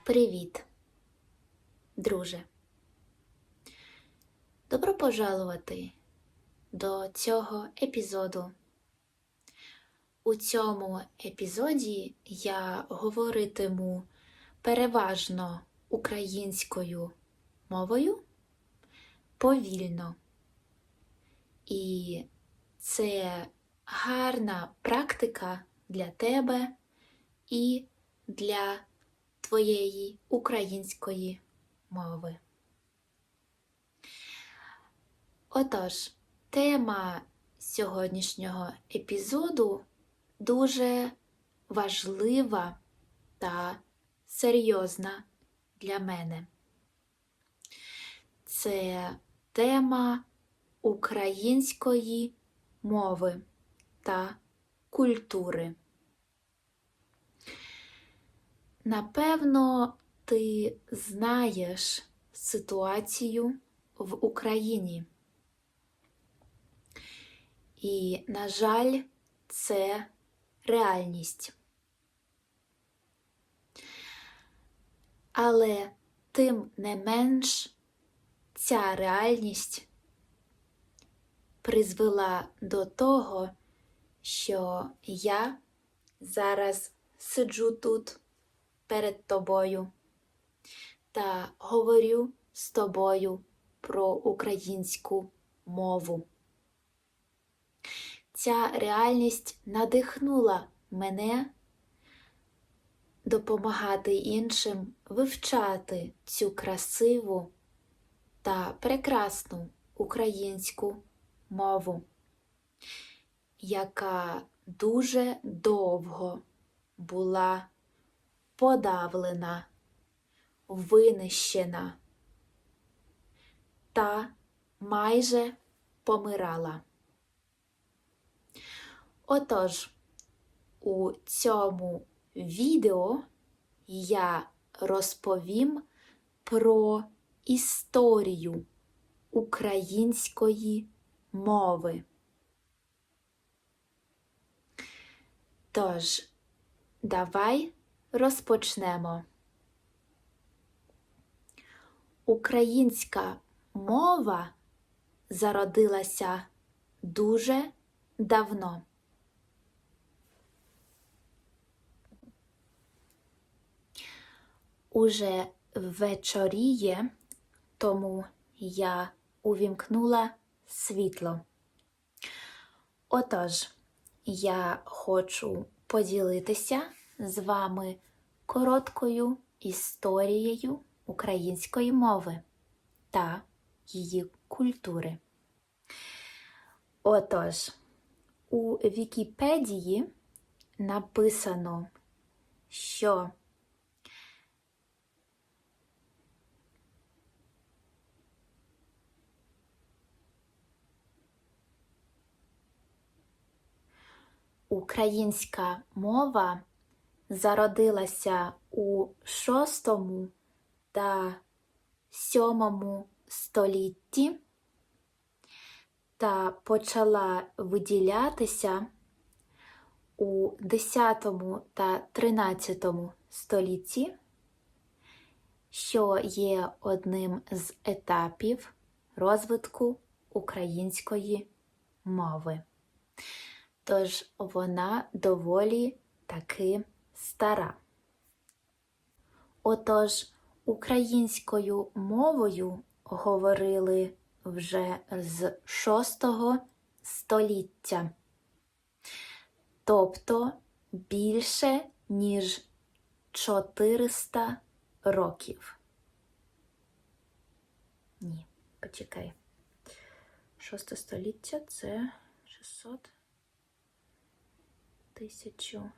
Привіт, друже! Добро пожалувати до цього епізоду. У цьому епізоді я говоритиму переважно українською мовою повільно. І це гарна практика для тебе і для твоєї української мови. Отож, тема сьогоднішнього епізоду дуже важлива та серйозна для мене. Це тема української мови та культури. Напевно, ти знаєш ситуацію в Україні. І, на жаль, це реальність. Але тим не менш, ця реальність призвела до того, що я зараз сиджу тут перед тобою та говорю з тобою про українську мову. Ця реальність надихнула мене допомагати іншим вивчати цю красиву та прекрасну українську мову, яка дуже довго була подавлена, винищена та майже помирала. Отож, у цьому відео я розповім про історію української мови. Тож, давай розпочнемо. Українська мова зародилася дуже давно. Уже вечоріє, тому я увімкнула світло. Отож, я хочу поділитися з вами короткою історією української мови та її культури. Отож, у Вікіпедії написано, що українська мова зародилася у VI та VII столітті та почала виділятися у X та XIII столітті, що є одним з етапів розвитку української мови. Тож вона доволі таки стара. Отож, українською мовою говорили вже з VI століття, тобто більше ніж 400 років. Ні, почекай. 6 століття – це 600, 1000.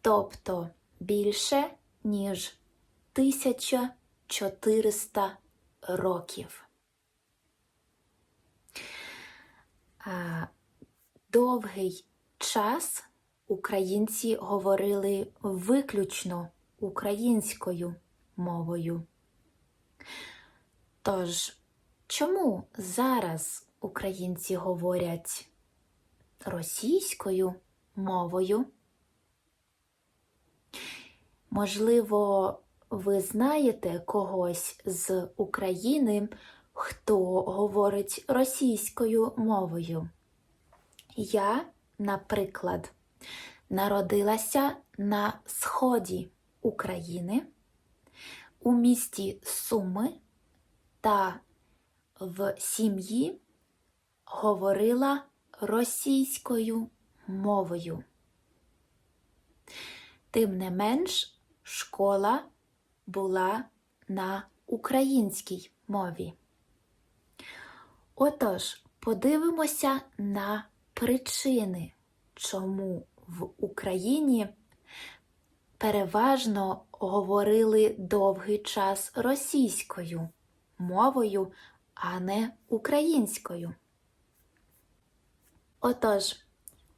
Тобто більше ніж 1400 років. Довгий час українці говорили виключно українською мовою. Тож, чому зараз українці говорять російською мовою? Можливо, ви знаєте когось з України, хто говорить російською мовою? Я, наприклад, народилася на сході України, у місті Суми, та в сім'ї говорила російською мовою. Тим не менш, школа була на українській мові. Отож, подивимося на причини, чому в Україні переважно говорили довгий час російською мовою, а не українською. Отож,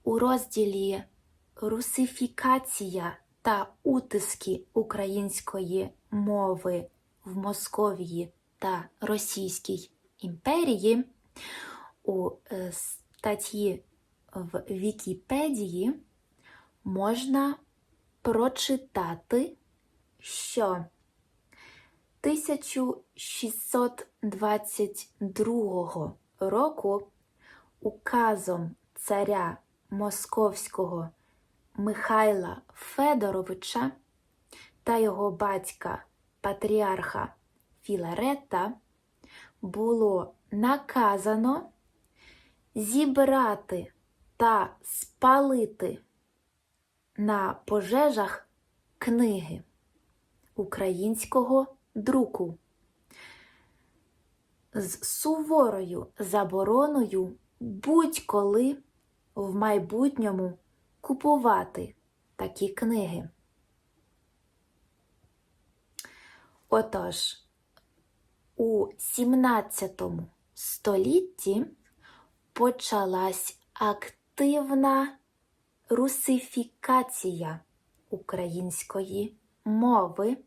у розділі «Русифікація та утиски української мови в Московії та Російській імперії» у статті в Вікіпедії можна прочитати, що 1622 року указом царя Московського Михайла Федоровича та його батька патріарха Філарета було наказано зібрати та спалити на пожежах книги українського друку з суворою забороною будь-коли в майбутньому купувати такі книги. Отож, у 17 столітті почалась активна русифікація української мови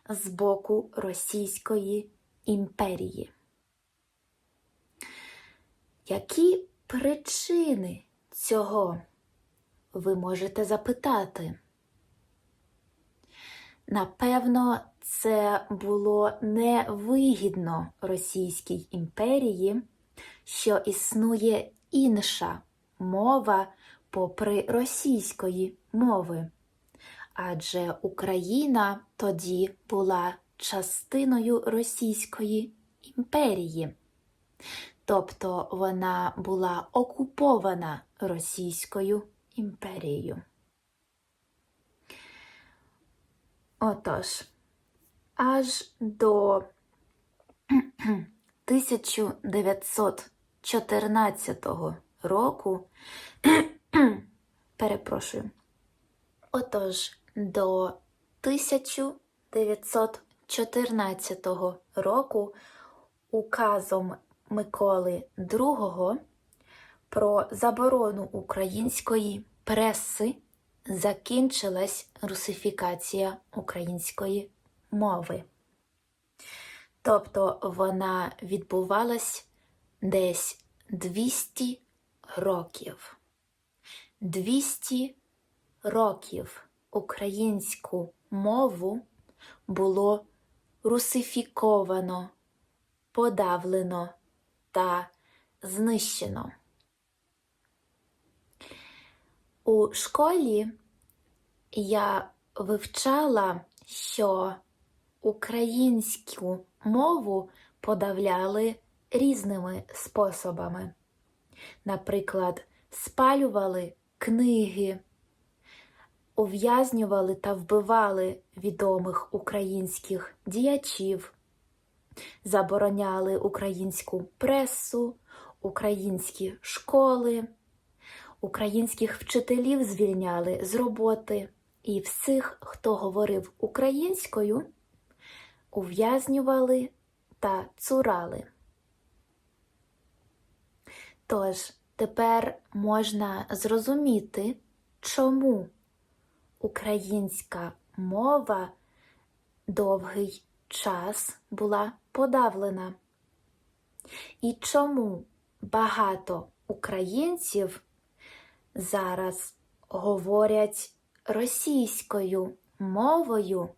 з боку Російської імперії. Які причини цього, ви можете запитати? Напевно, це було невигідно Російській імперії, що існує інша мова попри російської мови. Адже Україна тоді була частиною Російської імперії. Тобто вона була окупована Російською імперією. Отож, аж до 1914 року, до 1914 року указом Миколи II про заборону української преси закінчилась русифікація української мови. Тобто вона відбувалась десь 200 років. 200 років українську мову було русифіковано, подавлено та знищено. У школі я вивчала, що українську мову подавляли різними способами. Наприклад, спалювали книги, ув'язнювали та вбивали відомих українських діячів, забороняли українську пресу, українські школи, українських вчителів звільняли з роботи, і всіх, хто говорив українською, ув'язнювали та цурали. Тож, тепер можна зрозуміти, чому українська мова довгий час була подавлена. І чому багато українців зараз говорять російською мовою,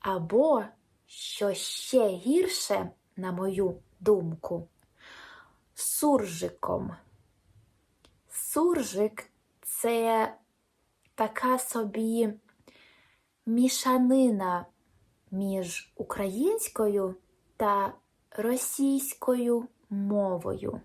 Або, що ще гірше, на мою думку, суржиком. Суржик – це така собі мішанина між українською та російською мовою.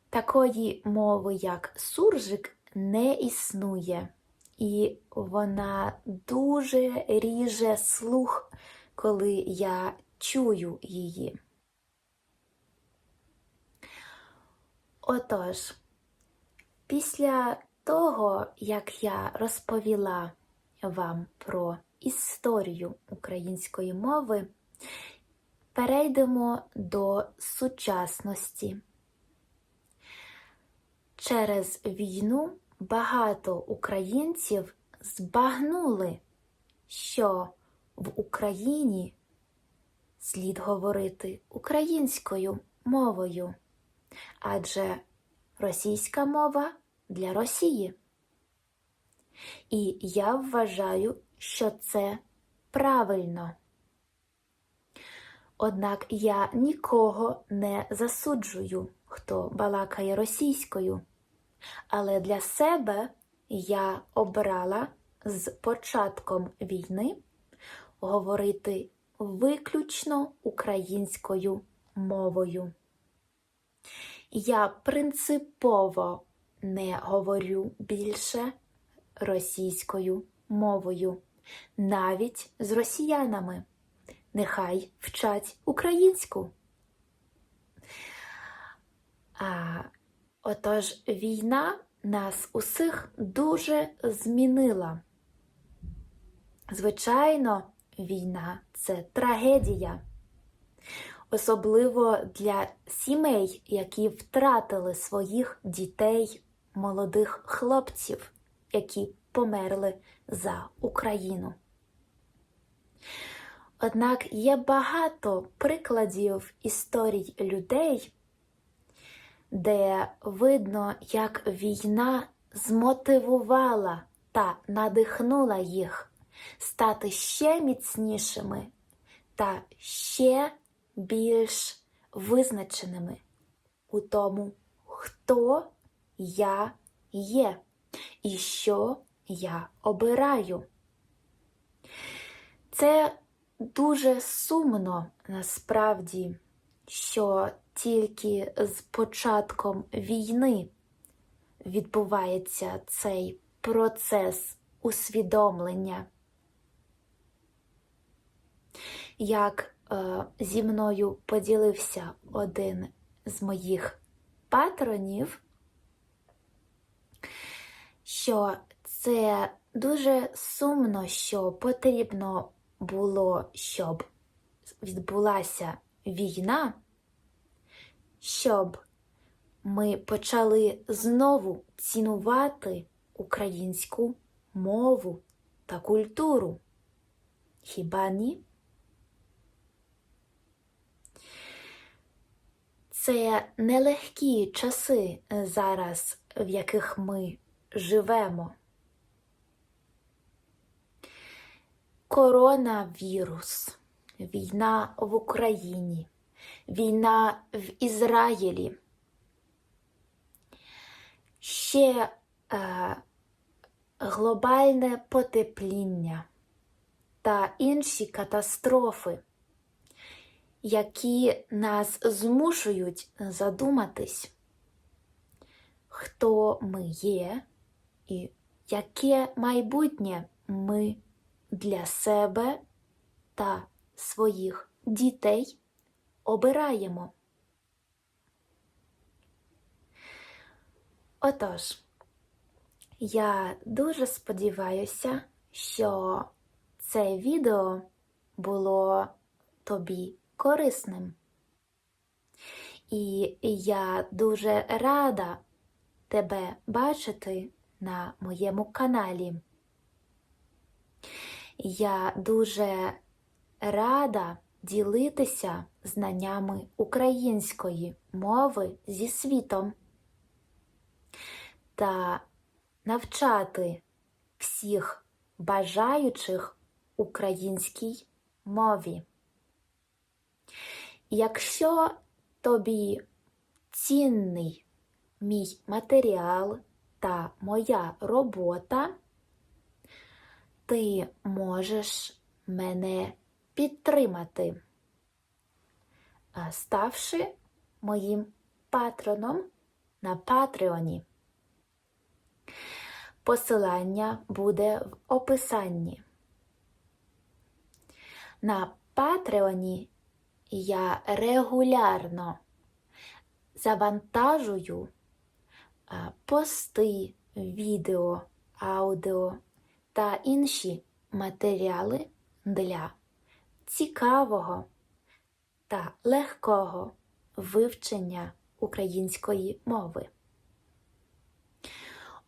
Такої мови, як суржик, не існує. І вона дуже ріже слух, коли я чую її. Отож, після того, як я розповіла вам про історію української мови, перейдемо до сучасності. Через війну багато українців збагнули, що в Україні слід говорити українською мовою, адже російська мова для Росії. І я вважаю, що це правильно. Однак я нікого не засуджую, хто балакає російською. Але для себе я обрала з початком війни говорити виключно українською мовою. Я принципово не говорю більше російською мовою, навіть з росіянами. Нехай вчать українську. Отож, війна нас усіх дуже змінила. Звичайно, війна – це трагедія. Особливо для сімей, які втратили своїх дітей, молодих хлопців, які померли за Україну. Однак є багато прикладів історій людей, де видно, як війна змотивувала та надихнула їх стати ще міцнішими та ще більш визначеними у тому, хто я є і що я обираю. Це дуже сумно, насправді, що тільки з початком війни відбувається цей процес усвідомлення. Як зі мною поділився один з моїх патронів, що це дуже сумно, що потрібно було, щоб відбулася війна, щоб ми почали знову цінувати українську мову та культуру. Хіба ні? Це нелегкі часи зараз, в яких ми живемо. Коронавірус, війна в Україні, війна в Ізраїлі, ще глобальне потепління та інші катастрофи, які нас змушують задуматись, хто ми є і яке майбутнє ми для себе та своїх дітей обираємо. Отож, я дуже сподіваюся, що це відео було тобі корисним. І я дуже рада тебе бачити на моєму каналі. Я дуже рада ділитися знаннями української мови зі світом та навчати всіх бажаючих українській мові. Якщо тобі цінний мій матеріал та моя робота, ти можеш мене підтримати, ставши моїм патроном на Патреоні. Посилання буде в описанні. На Патреоні я регулярно завантажую пости, відео, аудіо та інші матеріали для цікавого та легкого вивчення української мови.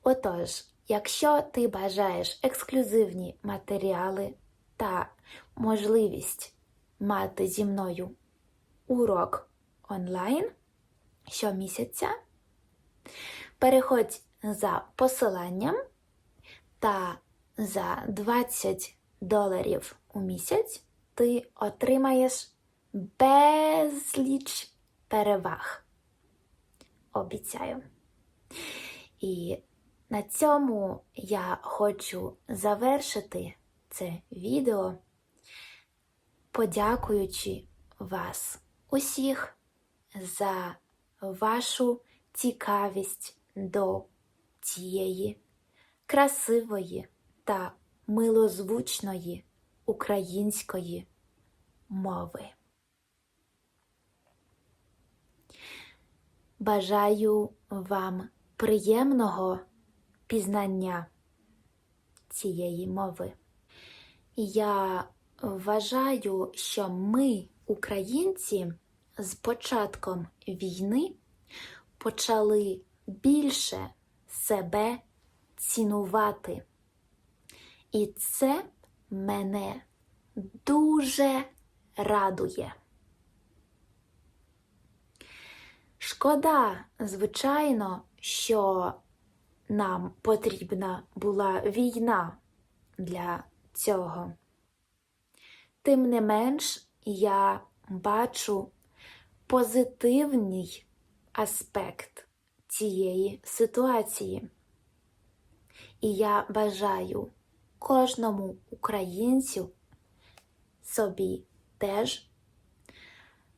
Отож, якщо ти бажаєш ексклюзивні матеріали та можливість мати зі мною урок онлайн щомісяця, переходь за посиланням та за $20 у місяць ти отримаєш безліч переваг. Обіцяю. І на цьому я хочу завершити це відео, подякуючи вас усіх за вашу цікавість до цієї красивої та милозвучної української мови. Бажаю вам приємного пізнання цієї мови. Я вважаю, що ми, українці, з початком війни почали більше себе цінувати. І це мене дуже радує. Шкода, звичайно, що нам потрібна була війна для цього. Тим не менш, я бачу позитивний аспект цієї ситуації. І я бажаю кожному українцю собі теж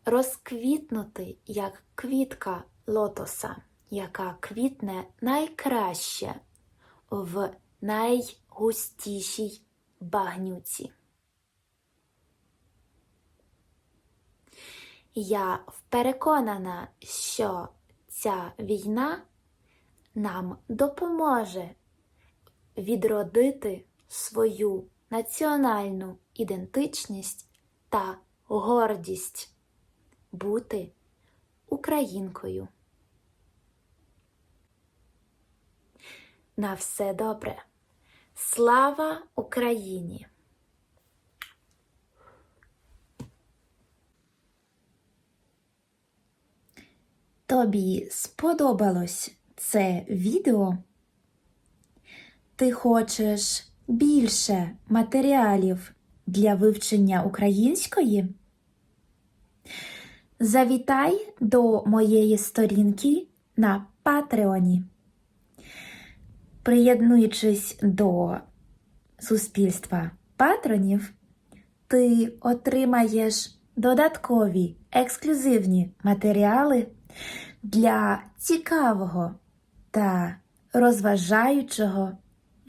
розквітнути, як квітка лотоса, яка квітне найкраще в найгустішій багнюці. Я переконана, що ця війна нам допоможе відродити свою національну ідентичність та гордість бути українкою. На все добре. Слава Україні! Тобі сподобалось це відео? Ти хочеш більше матеріалів для вивчення української? Завітай до моєї сторінки на Патреоні. Приєднуючись до суспільства патронів, ти отримаєш додаткові ексклюзивні матеріали для цікавого та розважаючого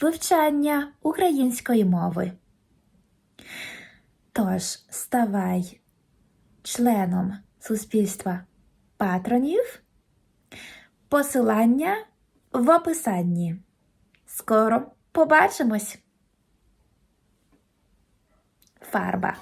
вивчання української мови. Тож, ставай членом суспільства патронів. Посилання в описанні. Скоро побачимось! Фарба.